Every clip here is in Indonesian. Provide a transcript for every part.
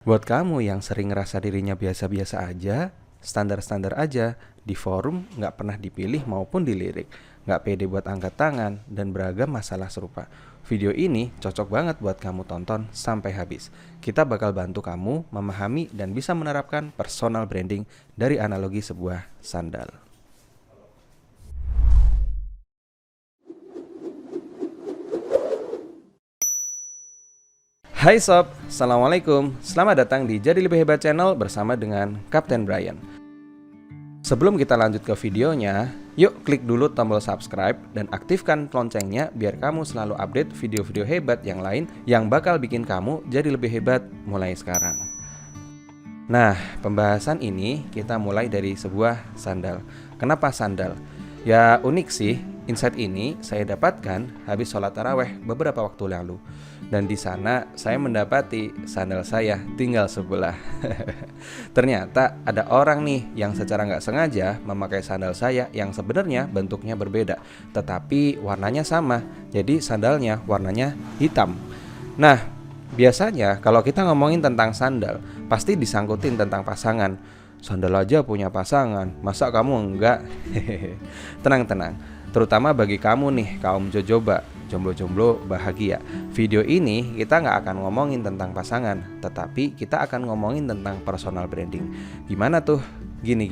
Buat kamu yang sering ngerasa dirinya biasa-biasa aja, standar-standar aja, di forum nggak pernah dipilih maupun dilirik, nggak pede buat angkat tangan, dan beragam masalah serupa. Video ini cocok banget buat kamu tonton sampai habis. Kita bakal bantu kamu memahami dan bisa menerapkan personal branding dari analogi sebuah sandal. Hai sob, Assalamualaikum. Selamat datang di Jadi Lebih Hebat Channel bersama dengan Kapten Brian. Sebelum kita lanjut ke videonya, yuk klik dulu tombol subscribe dan aktifkan loncengnya biar kamu selalu update video-video hebat yang lain yang bakal bikin kamu jadi lebih hebat mulai sekarang. Nah, pembahasan ini kita mulai dari sebuah sandal. Kenapa sandal? Ya unik sih, insight ini saya dapatkan habis sholat taraweh beberapa waktu lalu. Dan di sana saya mendapati sandal saya tinggal sebelah. Ternyata ada orang nih yang secara nggak sengaja memakai sandal saya yang sebenarnya bentuknya berbeda, tetapi warnanya sama. Jadi sandalnya warnanya hitam. Nah, biasanya kalau kita ngomongin tentang sandal, pasti disangkutin tentang pasangan. Sandal aja punya pasangan, masa kamu enggak? Tenang-tenang, terutama bagi kamu nih kaum jojoba, jomblo-jomblo bahagia. Video ini kita nggak akan ngomongin tentang pasangan, tetapi kita akan ngomongin tentang personal branding. Gimana tuh? Gini,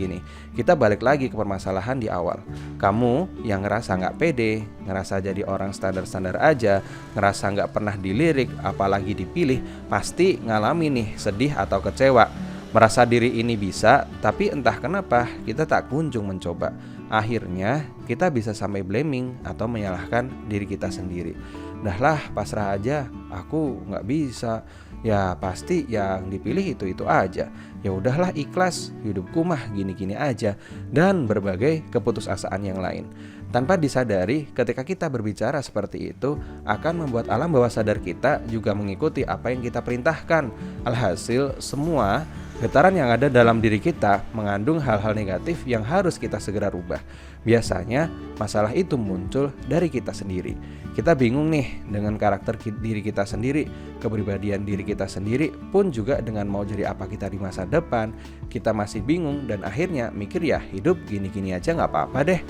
kita balik lagi ke permasalahan di awal. Kamu yang ngerasa nggak pede, ngerasa jadi orang standar-standar aja, ngerasa nggak pernah dilirik, apalagi dipilih, pasti ngalamin nih sedih atau kecewa. Merasa diri ini bisa, tapi entah kenapa kita tak kunjung mencoba. Akhirnya kita bisa sampai blaming atau menyalahkan diri kita sendiri. Dahlah pasrah aja, aku nggak bisa. Ya pasti yang dipilih itu aja. Ya udahlah ikhlas, hidupku mah gini-gini aja. Dan berbagai keputusasaan yang lain. Tanpa disadari, ketika kita berbicara seperti itu akan membuat alam bawah sadar kita juga mengikuti apa yang kita perintahkan. Alhasil semua getaran yang ada dalam diri kita mengandung hal-hal negatif yang harus kita segera rubah. Biasanya masalah itu muncul dari kita sendiri. Kita bingung nih dengan karakter diri kita sendiri, kepribadian diri kita sendiri, pun juga dengan mau jadi apa kita di masa depan. Kita masih bingung dan akhirnya mikir ya hidup gini-gini aja gak apa-apa deh.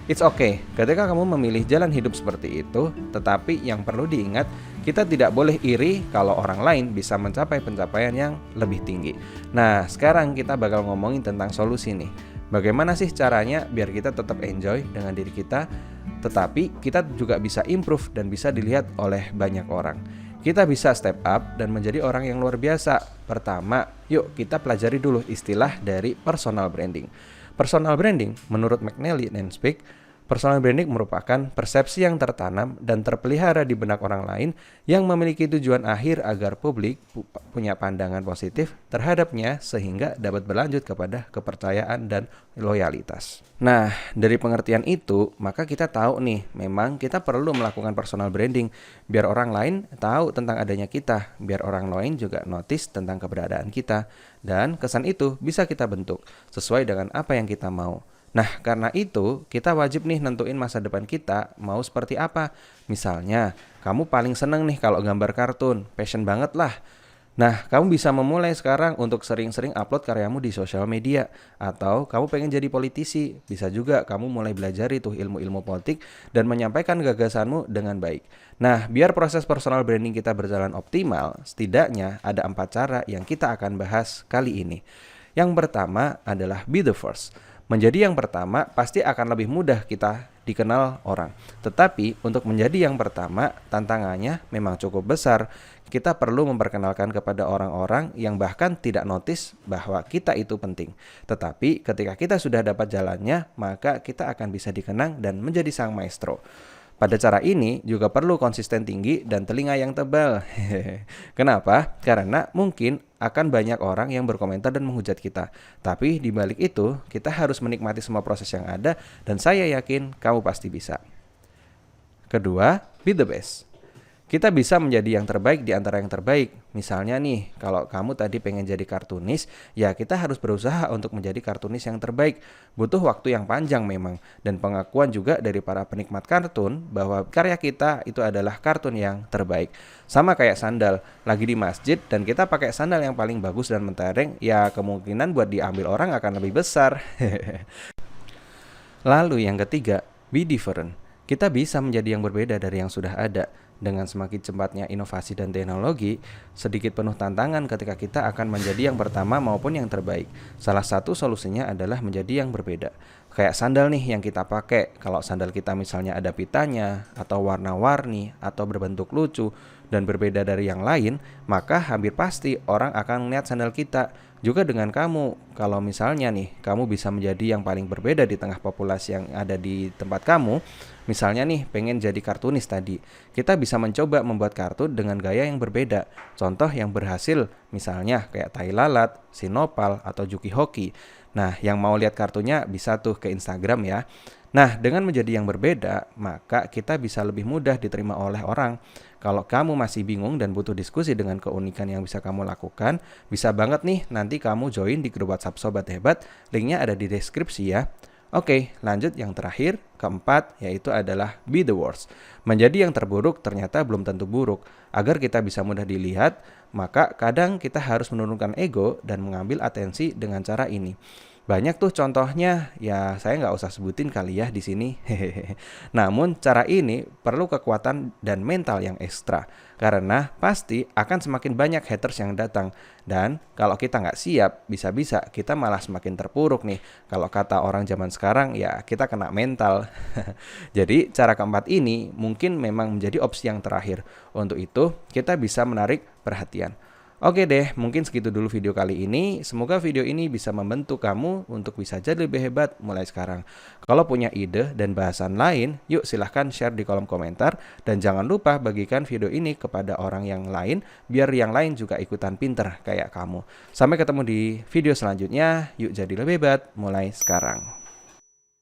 It's okay ketika kamu memilih jalan hidup seperti itu, tetapi yang perlu diingat, kita tidak boleh iri kalau orang lain bisa mencapai pencapaian yang lebih tinggi. Nah, sekarang kita bakal ngomongin tentang solusi nih. Bagaimana sih caranya biar kita tetap enjoy dengan diri kita, tetapi kita juga bisa improve dan bisa dilihat oleh banyak orang. Kita bisa step up dan menjadi orang yang luar biasa. Pertama, yuk kita pelajari dulu istilah dari personal branding. Personal branding, menurut McNally dan Speak, personal branding merupakan persepsi yang tertanam dan terpelihara di benak orang lain yang memiliki tujuan akhir agar publik punya pandangan positif terhadapnya sehingga dapat berlanjut kepada kepercayaan dan loyalitas. Nah, dari pengertian itu, maka kita tahu nih, memang kita perlu melakukan personal branding biar orang lain tahu tentang adanya kita, biar orang lain juga notice tentang keberadaan kita, dan kesan itu bisa kita bentuk sesuai dengan apa yang kita mau. Nah, karena itu kita wajib nih nentuin masa depan kita mau seperti apa. Misalnya, kamu paling seneng nih kalau gambar kartun, passion banget lah. Nah, kamu bisa memulai sekarang untuk sering-sering upload karyamu di sosial media. Atau kamu pengen jadi politisi, bisa juga kamu mulai belajar itu ilmu-ilmu politik dan menyampaikan gagasanmu dengan baik. Nah, biar proses personal branding kita berjalan optimal, setidaknya ada 4 cara yang kita akan bahas kali ini. Yang pertama adalah be the first. Menjadi yang pertama pasti akan lebih mudah kita dikenal orang. Tetapi untuk menjadi yang pertama tantangannya memang cukup besar. Kita perlu memperkenalkan kepada orang-orang yang bahkan tidak notice bahwa kita itu penting. Tetapi ketika kita sudah dapat jalannya, maka kita akan bisa dikenang dan menjadi sang maestro. Pada cara ini juga perlu konsisten tinggi dan telinga yang tebal. Kenapa? Karena mungkin akan banyak orang yang berkomentar dan menghujat kita. Tapi di balik itu, kita harus menikmati semua proses yang ada dan saya yakin kamu pasti bisa. Kedua, be the best. Kita bisa menjadi yang terbaik di antara yang terbaik. Misalnya nih, kalau kamu tadi pengen jadi kartunis, ya kita harus berusaha untuk menjadi kartunis yang terbaik. Butuh waktu yang panjang memang, dan pengakuan juga dari para penikmat kartun bahwa karya kita itu adalah kartun yang terbaik. Sama kayak sandal, lagi di masjid dan kita pakai sandal yang paling bagus dan mentereng, ya kemungkinan buat diambil orang akan lebih besar. Lalu yang ketiga, be different. Kita bisa menjadi yang berbeda dari yang sudah ada. Dengan semakin cepatnya inovasi dan teknologi, sedikit penuh tantangan ketika kita akan menjadi yang pertama maupun yang terbaik. Salah satu solusinya adalah menjadi yang berbeda. Kayak sandal nih yang kita pakai. Kalau sandal kita misalnya ada pitanya, atau warna-warni, atau berbentuk lucu, dan berbeda dari yang lain, maka hampir pasti orang akan melihat sandal kita. Juga dengan kamu, kalau misalnya nih, kamu bisa menjadi yang paling berbeda di tengah populasi yang ada di tempat kamu. Misalnya nih, pengen jadi kartunis tadi. Kita bisa mencoba membuat kartun dengan gaya yang berbeda. Contoh yang berhasil, misalnya kayak Tai Lalat, Sinopal, atau Juki Hoki. Nah, yang mau lihat kartunya bisa tuh ke Instagram ya. Nah, dengan menjadi yang berbeda, maka kita bisa lebih mudah diterima oleh orang. Kalau kamu masih bingung dan butuh diskusi dengan keunikan yang bisa kamu lakukan, bisa banget nih nanti kamu join di grup WhatsApp Sobat Hebat. Linknya ada di deskripsi ya. Oke, lanjut yang terakhir, keempat, yaitu adalah be the worst. Menjadi yang terburuk ternyata belum tentu buruk. Agar kita bisa mudah dilihat, maka kadang kita harus menurunkan ego dan mengambil atensi dengan cara ini. Banyak tuh contohnya, ya saya nggak usah sebutin kali ya di sini. Namun cara ini perlu kekuatan dan mental yang ekstra. Karena pasti akan semakin banyak haters yang datang. Dan kalau kita nggak siap, bisa-bisa kita malah semakin terpuruk nih. Kalau kata orang zaman sekarang, ya kita kena mental. Jadi cara keempat ini mungkin memang menjadi opsi yang terakhir. Untuk itu kita bisa menarik perhatian. Oke deh, mungkin segitu dulu video kali ini. Semoga video ini bisa membantu kamu untuk bisa jadi lebih hebat mulai sekarang. Kalau punya ide dan bahasan lain, yuk silahkan share di kolom komentar. Dan jangan lupa bagikan video ini kepada orang yang lain, biar yang lain juga ikutan pinter kayak kamu. Sampai ketemu di video selanjutnya, yuk jadi lebih hebat mulai sekarang.